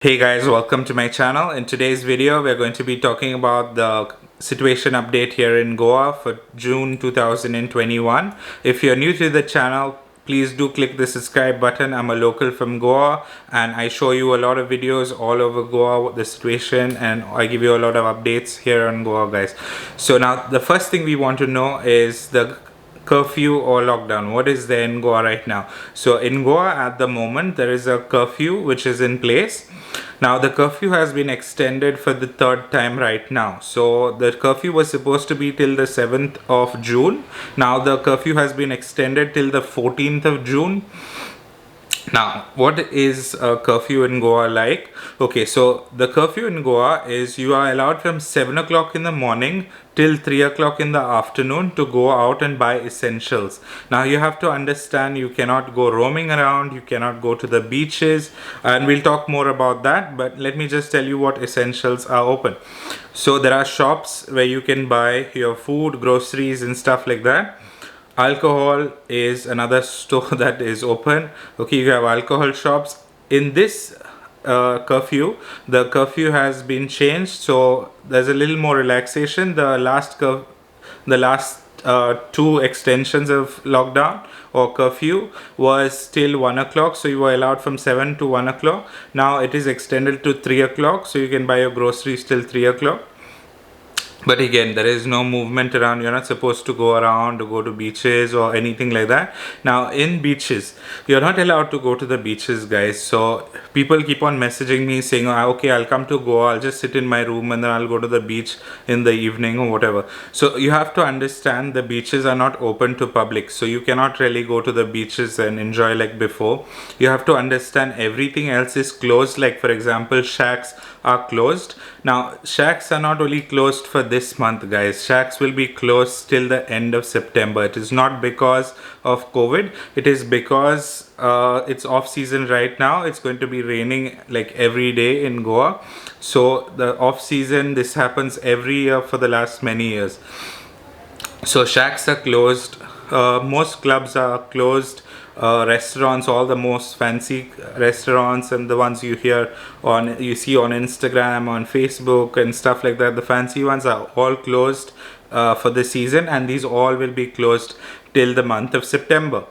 Hey guys, welcome to my channel. In today's video, we're going to be talking about the situation update here in Goa for June 2021. If you're new to the channel, please do click the subscribe button. I'm a local from Goa and I show you a lot of videos all over Goa, the situation, and I give you a lot of updates here in Goa, guys. So now the first thing we want to know is the curfew or lockdown. What is there in Goa right now? So in Goa at the moment there is a curfew which is in place. Now the curfew has been extended for the third time right now. So the curfew was supposed to be till the 7th of June. Now the curfew has been extended till the 14th of June. Now, what is a curfew in Goa like? Okay, so the curfew in Goa is you are allowed from 7 o'clock in the morning till 3 o'clock in the afternoon to go out and buy essentials. Now, you have to understand you cannot go roaming around, you cannot go to the beaches, and we'll talk more about that. But let me just tell you what essentials are open. So, there are shops where you can buy your food, groceries, and stuff like that. Alcohol is another store that is open. Okay, you have alcohol shops. In this curfew, the curfew has been changed, so there's a little more relaxation. The last two extensions of lockdown or curfew was till 1 o'clock, so you were allowed from 7 to 1 o'clock. Now it is extended to 3 o'clock, so you can buy your groceries till 3 o'clock. But again, there is no movement around. You're not supposed to go around or go to beaches or anything like that. Now in beaches, you're not allowed to go to the beaches, guys. So people keep on messaging me saying, "Oh, okay, I'll come to Goa, I'll just sit in my room and then I'll go to the beach in the evening or whatever." So you have to understand the beaches are not open to public, so you cannot really go to the beaches and enjoy like before. You have to understand everything else is closed. Like for example, shacks are closed. Now shacks are not only closed for this month, guys. Shacks will be closed till the end of September. It is not because of COVID, it is because it's off season right now. It's going to be raining like every day in Goa. So the off season, this happens every year for the last many years. So shacks are closed, most clubs are closed, restaurants, all the most fancy restaurants and the ones you see on Instagram, on Facebook and stuff like that, the fancy ones are all closed for the season, and these all will be closed till the month of September.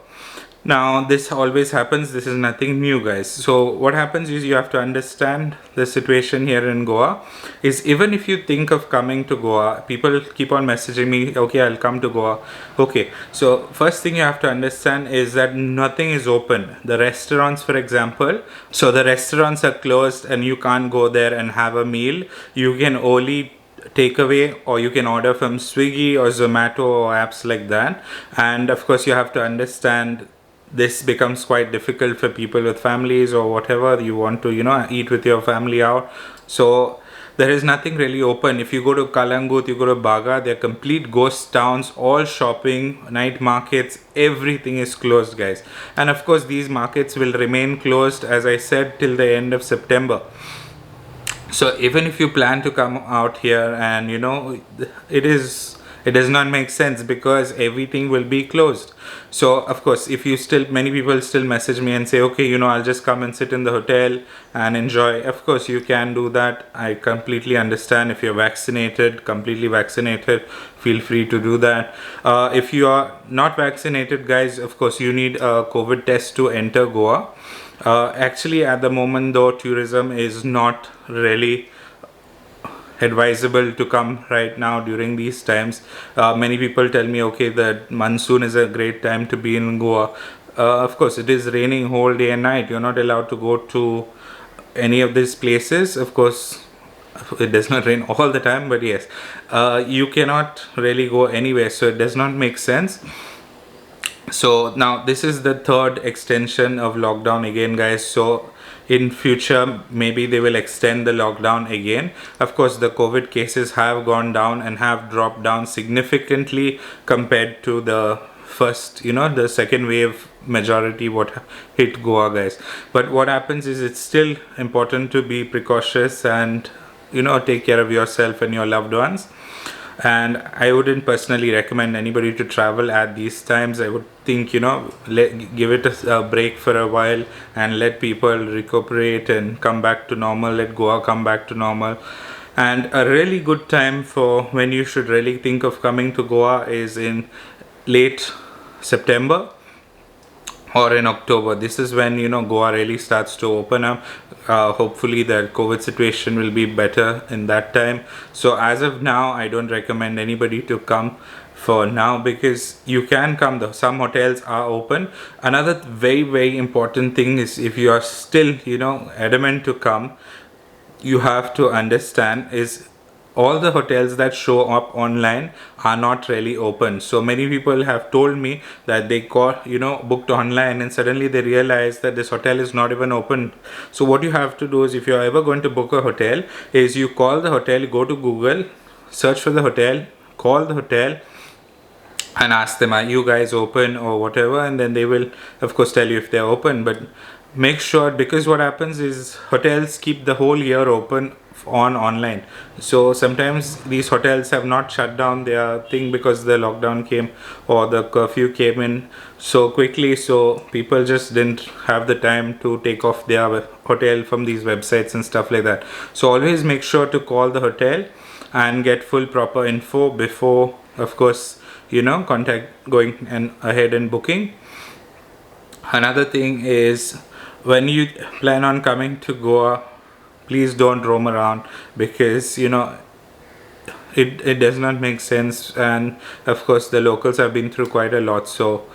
Now this always happens, this is nothing new, guys. So what happens is you have to understand the situation here in Goa is, even if you think of coming to Goa, people keep on messaging me, okay, I'll come to Goa. Okay, so first thing you have to understand is that nothing is open. The restaurants, for example, so the restaurants are closed and you can't go there and have a meal. You can only takeaway, or you can order from Swiggy or Zomato or apps like that. And of course you have to understand this becomes quite difficult for people with families or whatever. You want to eat with your family out, so there is nothing really open. If you go to Kalangut, you go to Baga, they're complete ghost towns. All shopping, night markets, everything is closed, guys. And of course these markets will remain closed, as I said, till the end of September. So even if you plan to come out here, and it does not make sense because everything will be closed. So of course, if you still, many people still message me and say, okay, I'll just come and sit in the hotel and enjoy. Of course you can do that. I completely understand. If you're vaccinated, completely vaccinated, feel free to do that. If you are not vaccinated, guys, of course you need a COVID test to enter Goa. Actually at the moment though, tourism is not really advisable to come right now during these times. Many people tell me, okay, that monsoon is a great time to be in Goa. Of course it is raining whole day and night. You're not allowed to go to any of these places. Of course it does not rain all the time, but yes, you cannot really go anywhere, so it does not make sense. So now this is the third extension of lockdown again, guys. So in future maybe they will extend the lockdown again. Of course the COVID cases have gone down and have dropped down significantly compared to the first, the second wave majority what hit Goa, guys. But what happens is, it's still important to be precautious and take care of yourself and your loved ones. and I wouldn't personally recommend anybody to travel at these times. I would think, give it a break for a while and let people recuperate and come back to normal. Let Goa come back to normal. And a really good time for when you should really think of coming to Goa is in late September or in October. This is when Goa really starts to open up. Hopefully the COVID situation will be better in that time. So as of now, I don't recommend anybody to come for now, because you can come though. Some hotels are open. Another very important thing is, if you are still adamant to come, you have to understand is all the hotels that show up online are not really open. So many people have told me that they booked online, and suddenly they realize that this hotel is not even open. So what you have to do is, if you're ever going to book a hotel, is you call the hotel, go to Google, search for the hotel, call the hotel and ask them, are you guys open or whatever, and then they will of course tell you if they're open. But make sure, because what happens is hotels keep the whole year open on online. So sometimes these hotels have not shut down their thing because the lockdown came or the curfew came in so quickly, so people just didn't have the time to take off their hotel from these websites and stuff like that. So always make sure to call the hotel and get full proper info before, of course, contact going and ahead and booking. Another thing is, when you plan on coming to Goa, please don't roam around, because it does not make sense. And of course the locals have been through quite a lot, so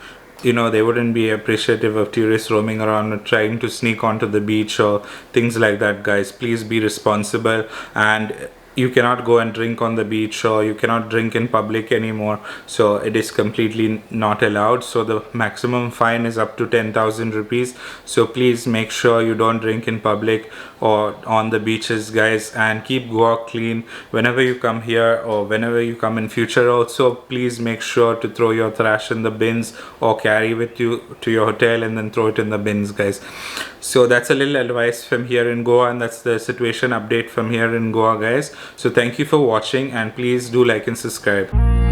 they wouldn't be appreciative of tourists roaming around or trying to sneak onto the beach or things like that. Guys, please be responsible. And you cannot go and drink on the beach, or you cannot drink in public anymore, so it is completely not allowed. So the maximum fine is up to 10,000 rupees. So please make sure you don't drink in public or on the beaches, guys, and keep Goa clean whenever you come here, or whenever you come in future also. Please make sure to throw your trash in the bins, or carry with you to your hotel and then throw it in the bins, guys. So that's a little advice from here in Goa, and that's the situation update from here in Goa, guys. So thank you for watching, and please do like and subscribe.